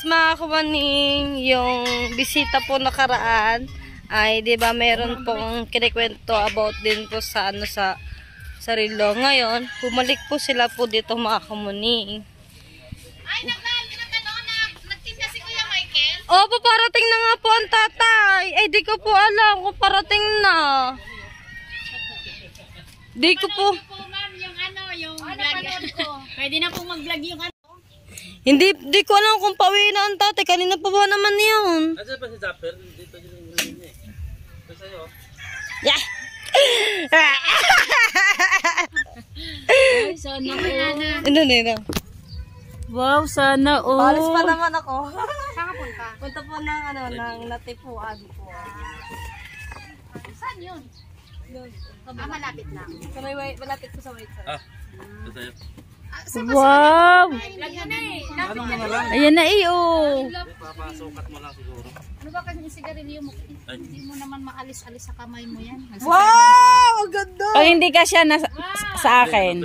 mga kumaning, yung bisita po nakaraan ay 'di ba meron pong kinikwento about din po sa sa relo. Ngayon, bumalik po sila po dito mga kumaning. Ay, nagtinda si Kuya Michael? Opo, parating na nga po ang tatay. Ay, di ko po alam kung parating na. Di ko po. Ma'am, yung vlog ko. Pwede na po mag-vlog yung Di ko alam kung pauwi na ang tatay. Kanina pa ba naman yun? Asa pa si Zapper? Dito yung huli eh. Ito sa'yo. Yeah! Ay, sana Ano. Wow, sana Palis pa naman ako. Saan ka punta? Punta po ng natipuan po. Saan yun? Malapit lang. Malapit po sa white side. Ito sa'yo. Wow! Ano mo na lang? Ayan na oh. Papasukat mo lang siguro. Ano ba kasi yung sigarilyo mo? Hindi mo naman maalis-alis sa kamay mo yan. Wow! Ang ganda! Pag hindi ka siya sa akin.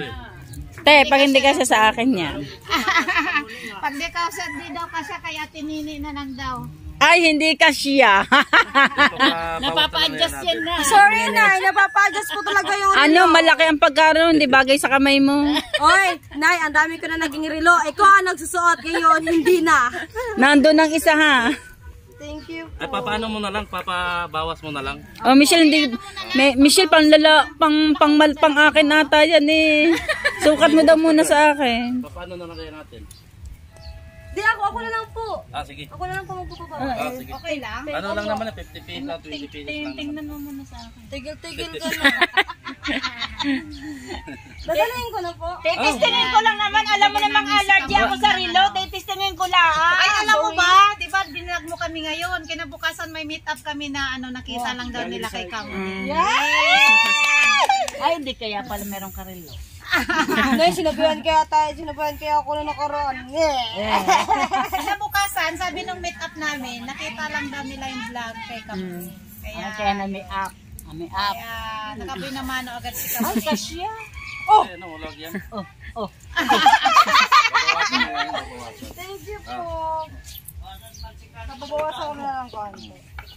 Te, pag hindi ka siya sa akin yan. Pag di daw kasya kaya tinini na lang daw. Ay, hindi ka siya. Napapa-adjust yan na. Sorry na, napapa-adjust po talaga yung Ano, malaki ang pagkaroon, di bagay sa kamay mo. Oy, Nay, ang dami ko na naging relo. Ikaw ang nagsusuot ngayon, hindi na. Nandun ang isa ha. Thank you po. Ay, papaano mo na lang? Papabawas mo na lang? Oh, Michelle, hindi. Michelle, pang akin ata yan eh. Sukat mo daw muna sa akin. Papaano na lang kaya natin? Di ako na lang po. Sige. Ako na lang po magpapaba. Sige. Okay lang? Ano lang naman 50 pesos lang, 20 pesos lang. Tingnan mo muna sa akin. Tigil-tigil ka na. Dadalhin ko na po. Titistingin ko lang naman. Alam mo namang allergy ako sa relo. Titistingin ko lang. Ay, alam mo ba? Diba, binlag mo kami ngayon. Kinabukasan may meet up kami na nakita lang daw nila kay Kamo. Ay, hindi kaya pala meron karelo. Nay, sinabihan kaya ako na nakaraan. Kinabukasan, sabi nung meet up namin, nakita lang daw nila yung vlog kay Kamo. Kaya na may up. May up. Kaya nakapinamano agad si Kamo. Ay, kasya. Oh! Ano, wala yan? Oh. Thank you po. Nababawasan ko na lang konti.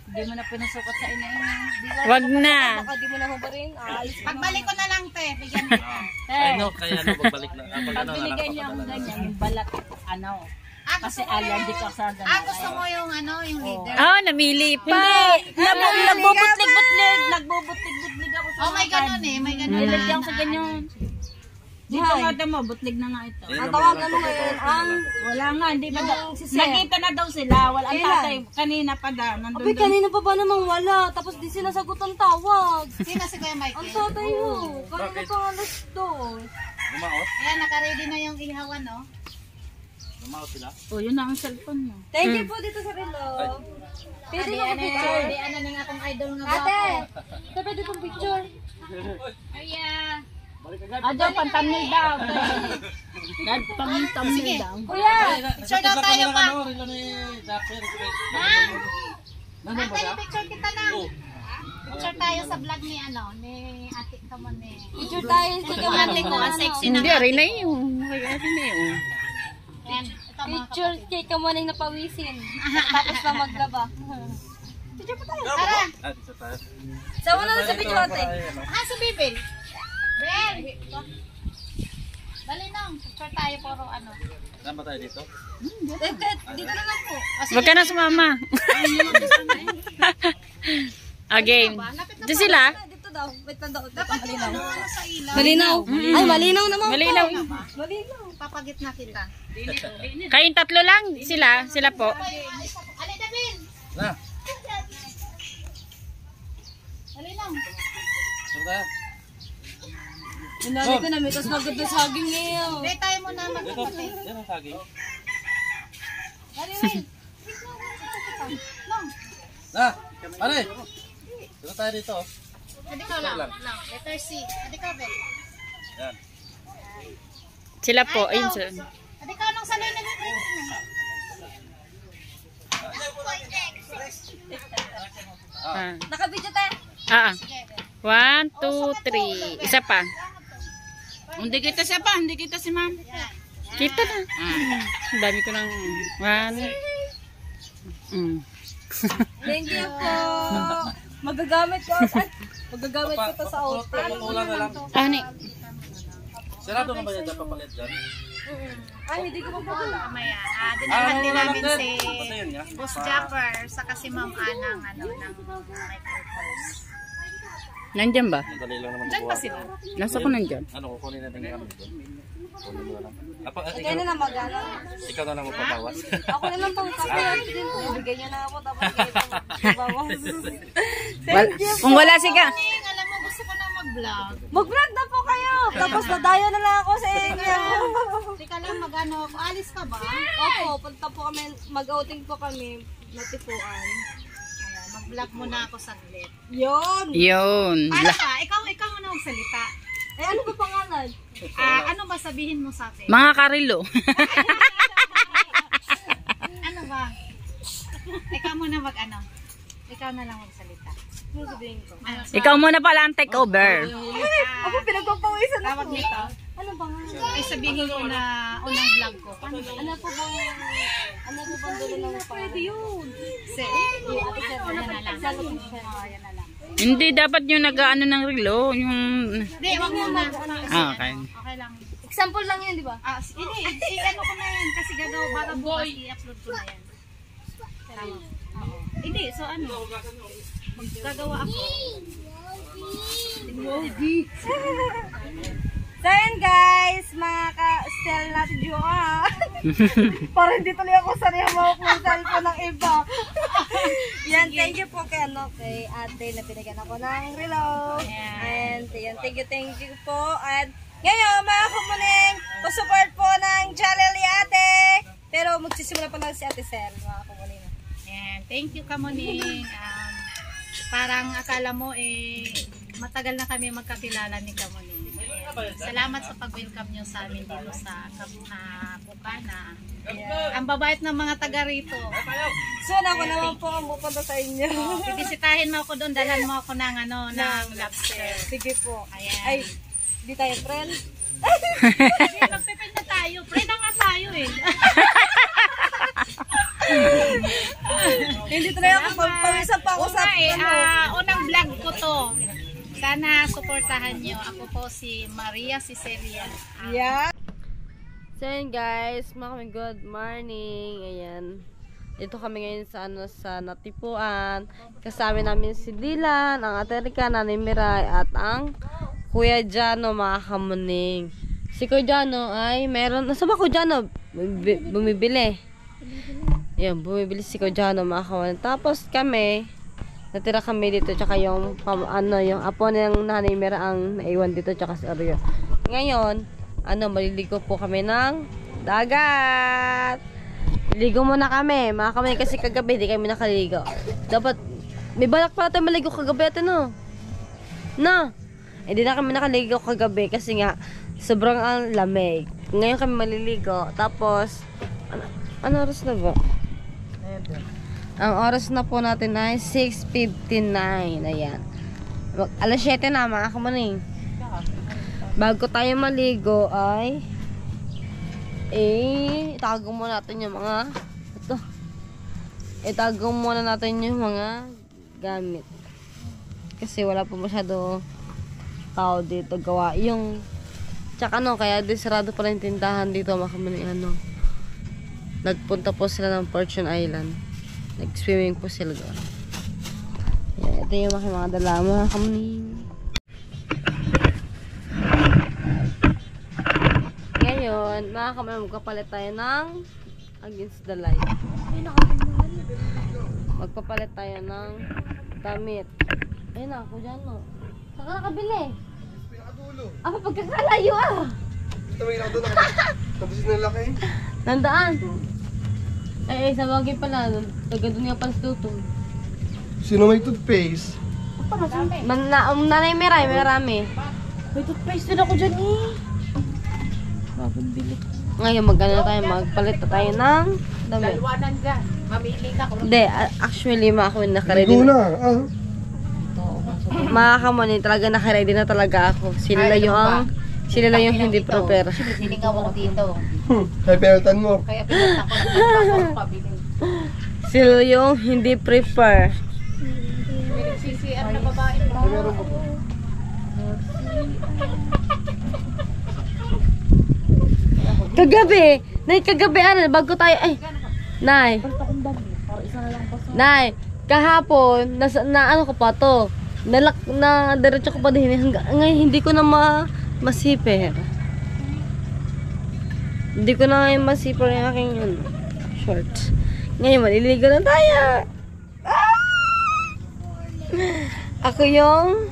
Hindi mo na pinasukat sa ina. Wag na. Baka di mo na hubarin. Alis ko. Pagbalik ko na lang, te. Bigyan mo. Ay, no, kaya ano, pagbalik na. Pag ano na lang, Binigyan niya ang papadala na. ganyan, yung balat, kasi allergic ka sa ganun. gusto mo yung yung leader? Namili pa. Nagbubutlig ako sa Oh, may ganun eh. May ganun na. Nilagyan ko ganyan. Dito nga daw mo, butlig na nga ito. Ang tawagan mo ngayon, Wala nga, hindi ba daw. si Sir. Nakita na daw sila, wala ang tatay. Kanina pa daw, nandun Abay, doon. kanina pa ba namang wala? Tapos di sila sagot ang tawag. Sino si Kuya Ang Michael? tatay mo. Kanina pa alas 2. Lumaot? Ayan, naka-ready na yung ihawan, no? Lumaot sila? Oh, yun na ang cellphone mo. Thank you po dito sa relo. Pwede na picture. Di ano na nga akong idol nga Ate, ito pwede pong picture. Ayan. Diyan, pantamnil daw. Dad, pantamnil daw. Kuya! Picture daw tayo pa. Rilo ni Zapper. Ate, picture kita lang. Picture tayo sa vlog ni Ate Kamon eh. Picture tayo sa Ate ko, ang sexy na. Hindi, rin na yun. Rin na yun. Ayan, ito mga Picture kay Kamuning napawisin. Tapos na maglaba. Picture pa tayo. Tara! Dito tayo. Sama na sa video ate. Si Bibil. Bel! Dali nang, picture tayo puro Saan ba tayo dito? Dito na lang po. Huwag ka na sumama. Again. Diyan sila? Dito daw. Wait lang daw. Dapat yung sa ilaw. Malinaw. Ay, malinaw naman po. Malinaw. Malinaw. Papagit na kita. Kayong tatlo lang? Sila po. Ali, Dabil! Na! Dali lang. Saan tayo? Inali ko na may tas maganda sa haging ngayon. Dali tayo muna Dito, magkakape. yan ang saging. Dali, Will. Long. Na! Pare! Dito tayo dito. Adi ka lang. Letter C. Adi ka, Bel. Yan. Sila po. Ayun sir. Adi ka nung sanay na Nakabidyo tayo. Sige, Bel. 1, 2, 3. Isa pa. Hindi kita siya pa. Hindi kita si ma'am. Yan. Kita na. Ang dami ko ng 1, Thank you po. Magagamit ko. Magagamit ko to sa outfit. Kulang na lang. Ani. Sarado na ba yan dapat palit dyan? Ay, hindi ko pa po alam. Mamaya. Dinahan din namin si Patayin niya. Boss Japper, saka si Ma'am Anang, ng microphone. Nandyan ba? Dali lang naman Diyan kuha. pa sila. Nasa ko nandyan. Ano, kukunin natin yung gamit doon. Kunin mo na lang. Kaya na lang mag-ano. Ikaw na lang magpabawas. Ako na lang pang kapit. Bibigyan niya na ako. Tapos kayo pang bawas. Kung wala si ka. Alam mo, gusto ko na mag-vlog. Mag-vlog na po kayo. Tapos nadayo na lang ako sa inyo. Teka lang, mag-ano, alis ka ba? Opo, punta po kami. Mag-outing po kami. Natipuan. Ayan, mag-vlog muna ako saglit. Yun. Yun. Paano ba? Ikaw muna magsalita. Eh, ano ba pangalan? Ano ba sabihin mo sa akin? Mga karilo. Ano ba? Ikaw muna mag-ano. Ikaw na lang magsalita. Ano sabihin ko? Ano, Ikaw muna pala ang take over. Ako pinagpapawisan ako. tawag nito. Ano ba nga? Ay, sabihin ko na unang vlog ko. Ano po bang dulo ng pwede yun? Ano na lang. Yan na lang. Hindi, dapat yung nag-ano ng relo. Yung... Hindi, wag mo na. Okay. Okay lang. Example lang yun, di ba? Hindi, ano ko na yan. Kasi gagawa baka bukas i-upload ko na yan. Tama. Oo. Hindi, so ano? Gagawa ako. So yun guys, mga ka-sell natin jowa. Para hindi tuloy ako sanay hawak ng cellphone ng iba. Yan, thank you po kay ate na pinagyan ako ng relo. And yan, thank you po. And ngayon, mga kumuning, pa-support po ng channel ni ate. Pero magsisimula pa lang si ate Sel, mga kumuning. Ayan, thank you Kamuning. Parang akala mo matagal na kami magkakilala ni Kamuning. Salamat sa pag-welcome nyo sa amin dito sa Bukana. Ang babait ng mga taga rito. So, ako naman po ang pupunta sa inyo. Bibisitahin mo ako doon, dalhan mo ako ng ng lobster. Sige po. Ayan. Ay, di tayo friend. Sige, magpipin na tayo. Friend na nga tayo eh. Hindi tuloy ako, pawisan pa ako sa unang vlog ko to. Sana suportahan nyo. Ako po si Maria Cicelia. Yeah. So yun guys, mga good morning. Ayan. Dito kami ngayon sa Natipuan. Kasama namin si Dylan, ang Ate Rica, Nanay Miray, at ang Kuya Jano, mga kamuning. Si Kuya Jano ay meron, nasa ba Kuya Jano? Bumibili. Ayan, bumibili si Kuya Jano, mga kamuning. Tapos kami, natira kami dito, tsaka yung yung apo ng Nanay Miray ang naiwan dito, tsaka si Oreo. Ngayon, maliligo po kami ng dagat. Ligo muna kami, mga kami, kasi kagabi hindi kami nakaligo. Dapat, may balak pala tayo maligo kagabi ate, no? No? Hindi na kami nakaligo kagabi kasi nga, sobrang ang lamig. Ngayon kami maliligo. Tapos, ano oras na ba? Ang oras na po natin ay 6:59. Ayan. Alas 7 na, mga kamaning. Bago tayo maligo ay itago muna natin yung mga itago muna natin yung mga gamit kasi wala pa masyado tao dito gawa yung tsaka kaya disarado pala yung tindahan dito makamani nagpunta po sila ng Fortune Island, nag swimming po sila doon. Yan, ito yung mga dala mga kamani. Ngayon, mga kamay, magpapalit tayo ng Against the Light. Magpapalit tayo ng damit. Ayun na, ako dyan, no. Saan ka nakabili? Ako, pagkakalayo, Tumingin ako doon, nabusin na laki. Nandaan. Sa bagay pala, taga doon nga pala sa tutong. Sino may toothpaste? Nanay Miray, marami. May toothpaste din ako dyan Ngayon, magpalit na tayo ng damit. Dalawanan dyan. Mamili ka kung Hindi, actually, mga kami nakaready Ligo na. na, Mga kamani, talaga nakaready na talaga ako. Sila lang yung hindi prepare. siningaw ako dito. Ay, perotan mo. Kaya pinunta ko ng pabili. Sila yung hindi prefer. CCR na babae pa. Meron pa po. Kagabi, bago tayo, ay, Nay. Nay, kahapon, na ano ko pa to, na diretso ko pa din, ngayon hindi ko na masipir. Hindi ko na ngayon masipir yung aking shorts. Ngayon, maliligo na tayo. Ako yung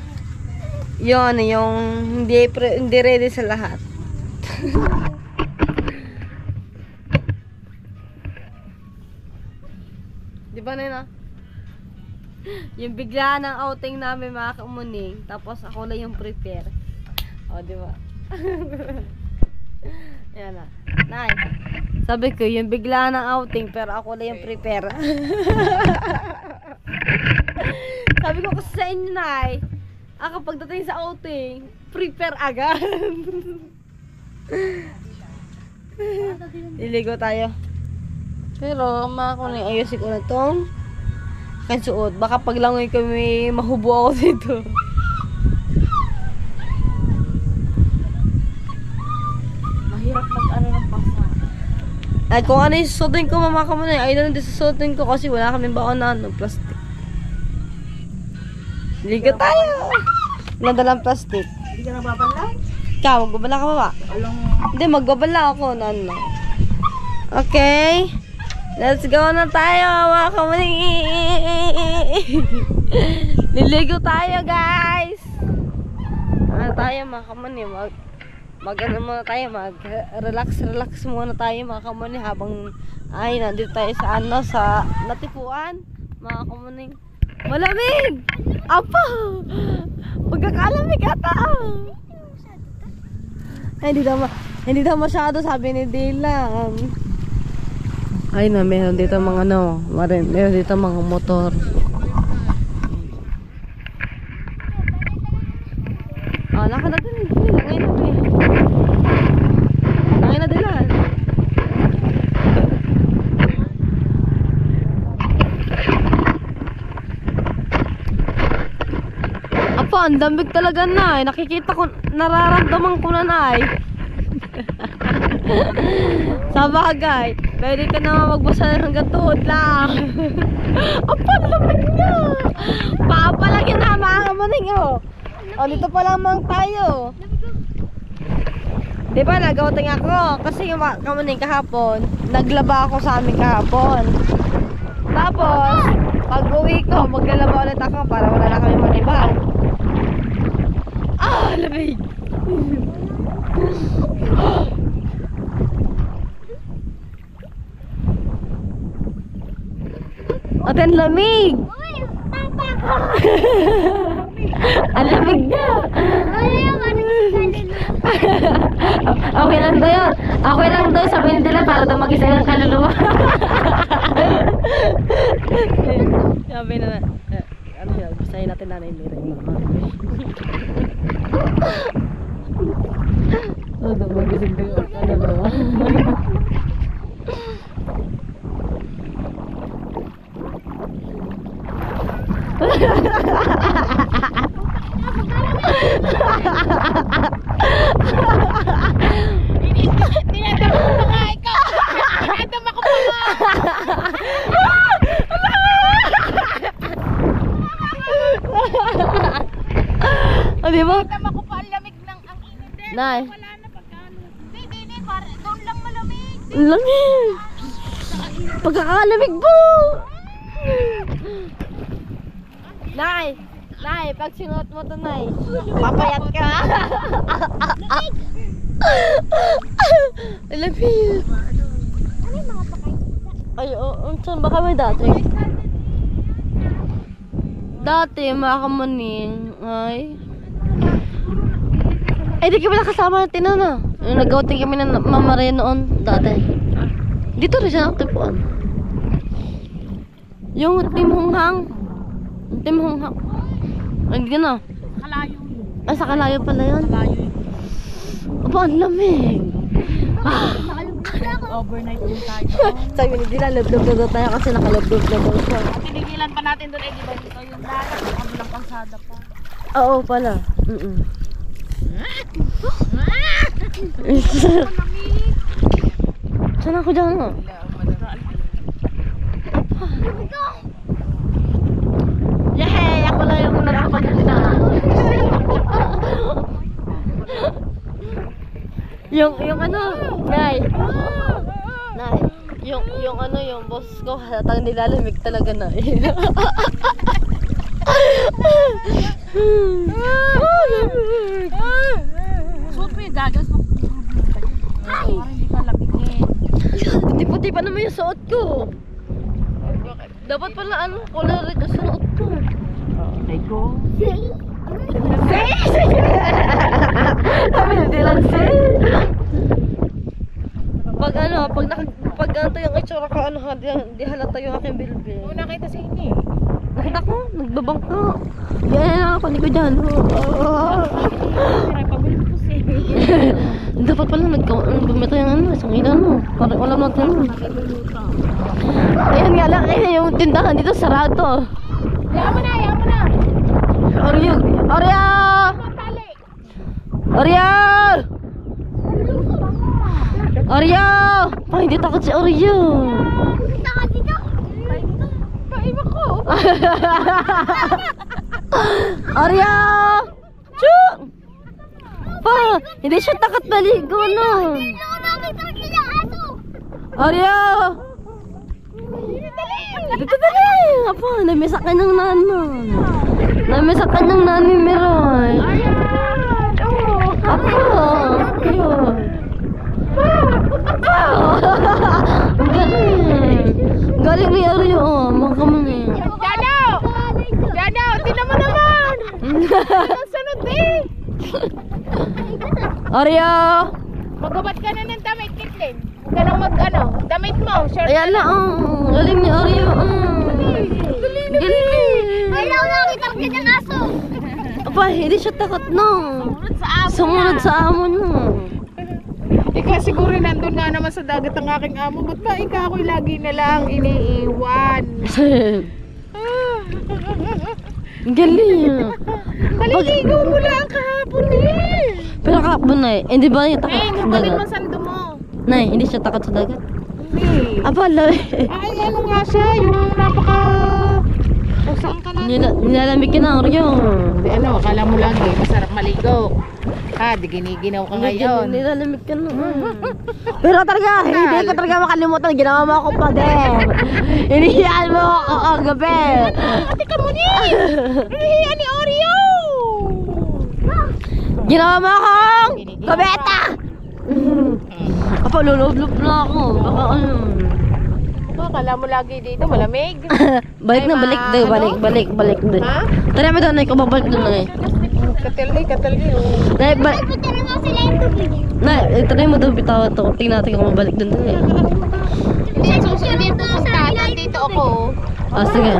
hindi ready sa lahat. Di ba na yung bigla ng outing namin mga kamuning, tapos ako lang yung prepare. O, di ba? Ayan na. Nay, sabi ko, yung bigla ng outing, pero ako lang yung prepare. Sabi ko kasi sa inyo, Nay, ako pagdating sa outing, prepare agad. Liligo tayo. Pero, mga kuning, ayusin ko na tong kansuot. Baka paglangoy kami, mahubo ako dito. Mahirap mag-ano ng pasa. Ay, kung ano yung susutin ko, mga kuning, ayun na din susutin ko kasi wala kaming baon na plastic. Ligo tayo! Nadalang plastic. Hindi ka nababala? Ikaw, magbabala ka ba ba? Hindi, magbabala ako na ano. Okay. Let's go na tayo, mga kamuning. Liligo tayo, guys. Ano tayo, mga kamuning? Mag-ano muna tayo, mag-relax muna tayo, mga kamuning. Habang, ay, nandito tayo sa ano, sa natipuan, mga kamuning. Malamig! Apa! Pagkakalamig ata! Ay, hindi daw masyado, sabi ni Dylan. Ay na, meron dito mga ano, meron dito mga motor. Ah, nakadating. Langay na Dylan. Apa, ang dambig talaga na. Nakikita ko, nararamdaman ko na Nay. Sa bagay, pwede ka naman magbasa hanggang tuhod lang. Apa, lamig niya. Papalagyan na mga kamaning, oh. O, dito pa lamang tayo. Diba, nag-outing ako. Kasi yung kamaning kahapon, naglaba ako sa amin kahapon. Tapos, pag-uwi ko, maglalaba ulit ako para wala na kami manibag. Ah, lamig. Ang lamig! Ang lamig na! Okay lang daw yun. Okay lang daw, sabihin nila para daw mag-isa yung kaluluwa. Sabi na ano yun, basahin natin nanay nila yung mga. Oh, daw mag-isig daw yung kaluluwa. Tinatama ko pa nga ikaw. Tinatama ko pa nga. O, di ba? Tinatama ko pa ang lamig ng ang init din. Nay. Wala na pagkano. Hindi, doon lang malamig. Lamig! Pagkakalamig po! Nay! Nay, pag sinuot mo to, Nay, papayat ka! Lamig! Ano yung mga pakay? Ay, saan ba kami dati? Dati, mga kamaning, ay... Ay, di kami nakasama natin na. Nag-outing kami ng Mama Ray noon, dati. Dito rin siya nakatipuan. Yung Team Honghang. Team Honghang. Ay, hindi na. Kalayo. Ay, sa Kalayo pala yun. Kalayo. Aba, ang lamig. Nakalugod ako. Mag-overnight din tayo. Sabi ni Dila, love-love na daw tayo kasi naka-love-love na daw siya. At tinigilan pa natin doon, di ba dito yung dagat, yung kabilang kalsada pa. Oo pala. Saan ako dyan no? Yehey! Ako lang yung nakapagpunta. yung ano, Nay. Nay, yung ano, yung boss ko, halatang nilalamig talaga na. Suot mo yung gagas mo. Ay! Parang hindi ka lamigin. Puti-puti pa naman yung suot ko. Dapat pala ano, color red yung suot ko. Ay ko. Sabi hindi lang pag ano, pag ganito yung itsura ko, ano ha, di halata yung aking bilbil. Oo, nakita sa inyo. Nakita ko, nagbabangka. Yan ako, hindi ko dyan. Dapat pala nagbumita yung ano, isang ilan mo. Parang wala natin. Ayan nga lang, yung tindahan dito sarado. Yaman mo na. Oreo! Oreo! Oreo! Oreo! Ay, hindi takot si Oreo. Takot dito. Paiba ko. Oreo! Chuk! Pa, hindi siya takot maligo, no? Oreo! Dito dali! Apa, namisak ka ng nanon. Namisak ka ng nanin meron. Apa? Yun. Ang galing. Galing ni Oreo, oh. Mga kamani. Jano! Tignan mo naman! Sunod eh! Oreo! Magubad ka na ng damit, Kitlin. Huwag ka nang damit mo, short. Ayan na, oh. Galing ni Oreo, oh. Galing. Ayaw na, kita ka ng aso. Apa, hindi siya takot, no. Sumunod sa amo, no. Ikaw siguro nandun nga naman sa dagat ang aking amo. Ba't ba ikaw ako'y lagi na lang iniiwan? Galing. Maliligo mo lang kahapon eh. Pero kahapon na eh. Hindi ba niya takot Ay, sa kapatid dagat? mo sando mo. Nay, hindi siya takot sa dagat. Hindi. Apa, lari. Ay, ano nga siya? Yung napaka... O saan ka na? Nilalamig ka na, Oreo. Hindi, ano, akala mo lagi masarap maligo. Ha, di giniginaw ka ngayon. Nilalamig ka na. Pero talaga, hindi ko talaga makalimutan. Ginawa mo ako pa din. Inihiyaan mo ako kagabi. Ate ka mo ni! Inihiyan ni Oreo! Ginawa mo akong kabeta! Apa, lulublob na ako. Baka ano. Akala mo lagi dito, malamig. Balik na, balik na. Balik na. Ha? Tara mo doon, Nay. Kumabalik doon, Nay. Katalay. Nay, balik. Nay, try mo doon bitawan to. Tingnan natin kung mabalik doon, Nay. Hindi, susunod dito pupunta. Nandito ako. Ah, sige.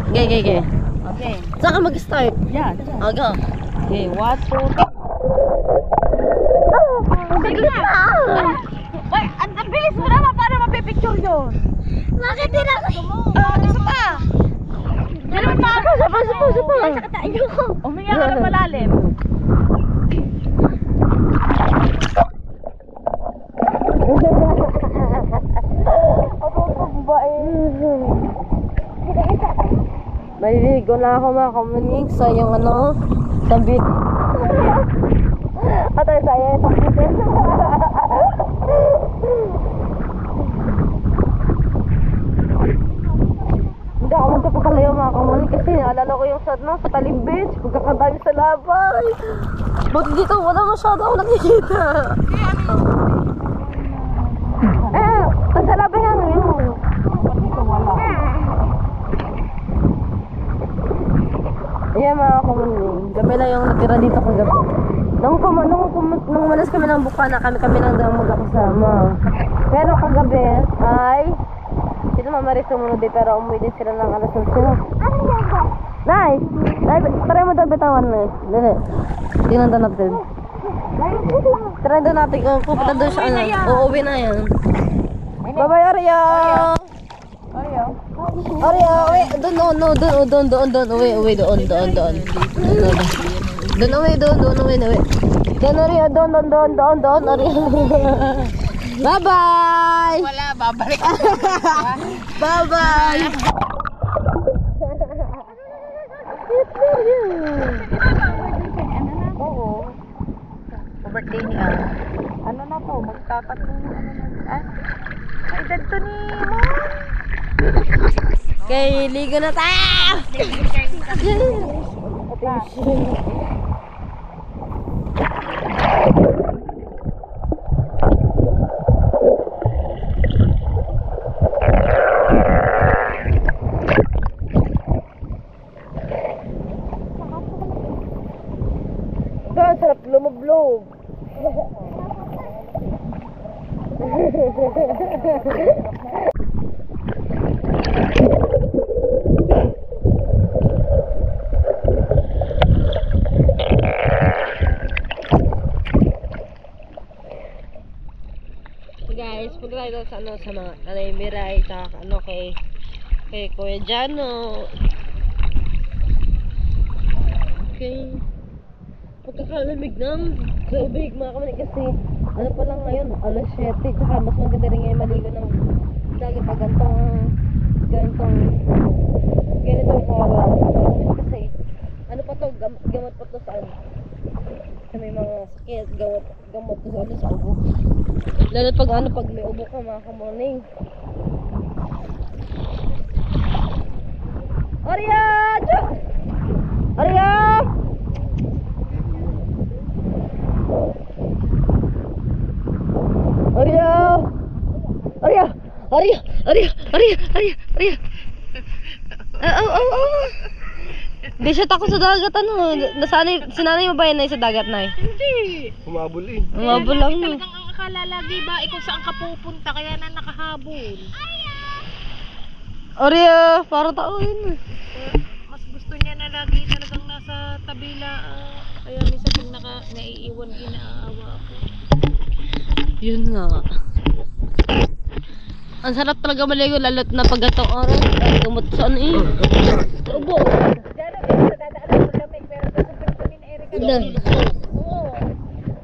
Okay. Okay. Saan ka mag-start? Yan. Aga. Okay, 1, 2, 3. Sige na! Ay, ang bilis mo naman para mapipicture yun. Bakit din ako? Isa pa. Ganun pa ako. Sapa. Umiyak ka na malalim. Maliligo na ako mga kamunig sa yung ano, sabit. Atay saya tapusin. Hindi ako magkapakalayo mga kamunig kasi naalala ko yung sa Talim Beach, pagkakadami sa labay. Buti dito wala masyado ako nakikita. Sa labay nga ngayon. Ayan mga kamuning, kami na yung natira dito kagabi. Nung malas kami ng Bukana, kami lang daw magkakasama. Pero kagabi ay sila mamaris sumunod din, pero umuwi din sila ng alas 11. Nay, try mo daw bitawan na eh. Dali, tingnan daw natin. Try daw natin kung pupunta doon siya, uuwi na yan. Bye-bye, Oreo! Oreo, uwi. Doon. Uwi, doon. Doon, uwi. Doon, Oreo, doon, Oreo. Bye-bye! Wala, babalik. Bye-bye! Oo. Birthday niya. Ano na to? Magkatatlong ano na. Ay, edad to ni Mon. Okay, ligo na tayo! Sarap lumublob. Guys, punta tayo sa sa mga Nanay Miray, tsaka kay Kuya Jano. Okay. Pagkakalamig ng tubig mga kamanig kasi ano pa lang ngayon, alas 7, tsaka mas maganda rin ngayon maligo ng lagi pag ganitong oras kasi ano pa to, gamot pa to sa may mga sakit, gamot to sa ubo, lalo pag may ubo ka mga kamoning. Oreo! Oreo! Di siya takot sa dagat, ano? Sinanay mo ba yan na sa dagat, Nay? Hindi. Humabol eh. Umabol lang, no? Talagang ang akala lagi ba kung saan ka pupunta kaya na nakahabol. Oreo, para tao yun. Mas gusto niya na lagi talagang nasa tabila. Kaya minsan pag naiiwan, inaawa ako. Yun nga. Ang sarap talaga maligo, lalo't na pag gatong oras. Ay, gamot saan eh. Ubo.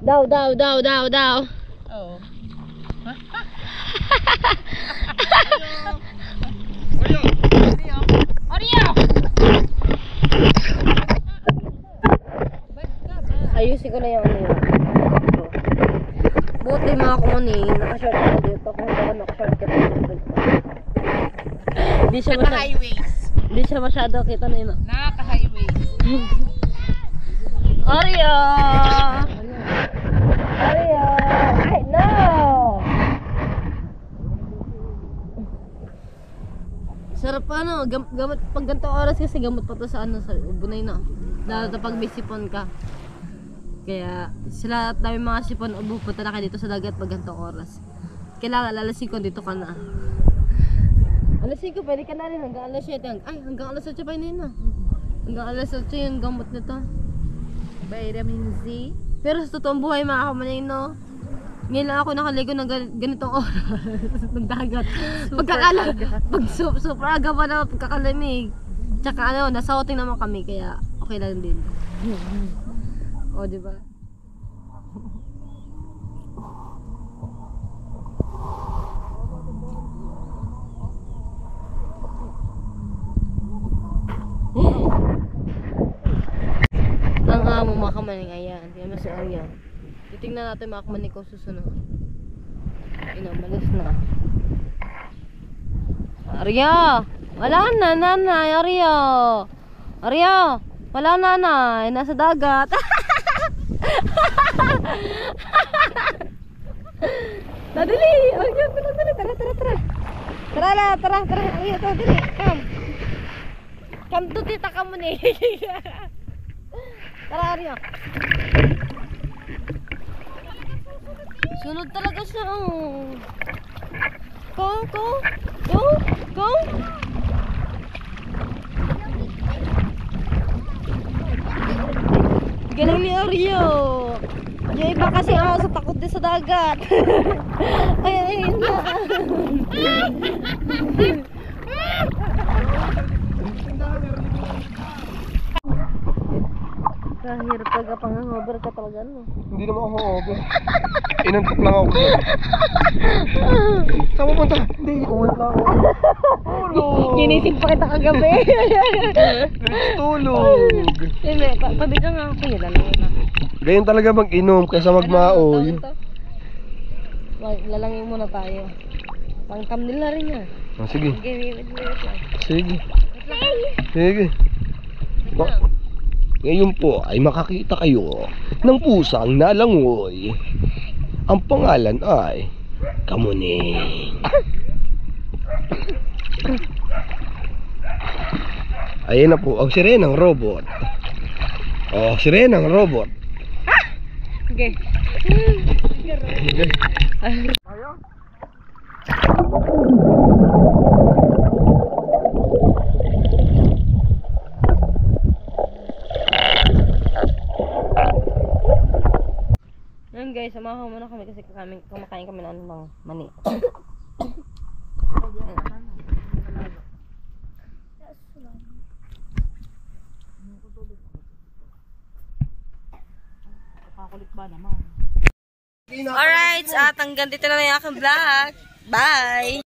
Daw. Oo. Oreo! Ayusin ko na yung ano yun. Buti mga kumaning, nakashort ako dito. Kung hindi ako nakashort ka dito. Di siya masyado kita na yun. Naka-highways. Oreo! Ay, no! Sarap pa, no? Gamot, pag ganito oras kasi gamot pa to sa ubunay, no? Lalo na pag may sipon ka. Kaya sila at dami mga sipon punta na kayo dito sa dagat pag ganitong oras. Kailangan alas 5 dito ka na. Alas 5 pwede ka na rin hanggang alas 7. Hanggang alas 8 pa yun na. Hanggang alas 8 yung gamot nito. Vitamin Z. Pero sa totoong buhay mga kamanay, no? Ngayon lang ako nakaligo ng ganitong oras ng dagat. Pag super aga pa na pagkakalamig. Tsaka ano, nasa hotel naman kami kaya okay lang din. O, diba? Ang amo mga kamaning, ayan. Yan mas ayan. Titingnan natin mga kamaning kung susunod. Malis na. Arya! Wala na, nanay! Arya! Arya! Wala na, nanay! Nasa dagat! Nadali! Arya! Tara! Arya, dali! Come to tita Kamuning! Tara, Arya! Sunod talaga siya, oh. Go! Galing ni Oreo. Yung iba kasi sa takot din sa dagat. Ay, ayun na. Kahirap talaga pang hover ka talaga, no? Hindi naman ako over. Inantok lang ako. Saan mo punta? Hindi, uwat lang ako. Tulog! Ginising pa kita kagabi. Tulog! Hindi, pabi ka nga ako yun. Lalangin na. Ganyan talaga mag-inom kaysa magmaoy. Lalangin muna tayo. Pang thumbnail na rin yan. Oh, sige. Sige, wait lang. Sige. Sige. Ngayon po ay makakita kayo ng pusang nalangoy. Ang pangalan ay Kamuning. Ayan na po ang sirenang robot. Oh, sirenang robot. Okay. Yan guys, samahan mo na kami kasi kumakain kami ng mani. Alright, at hanggang dito na lang yung aking vlog. Bye!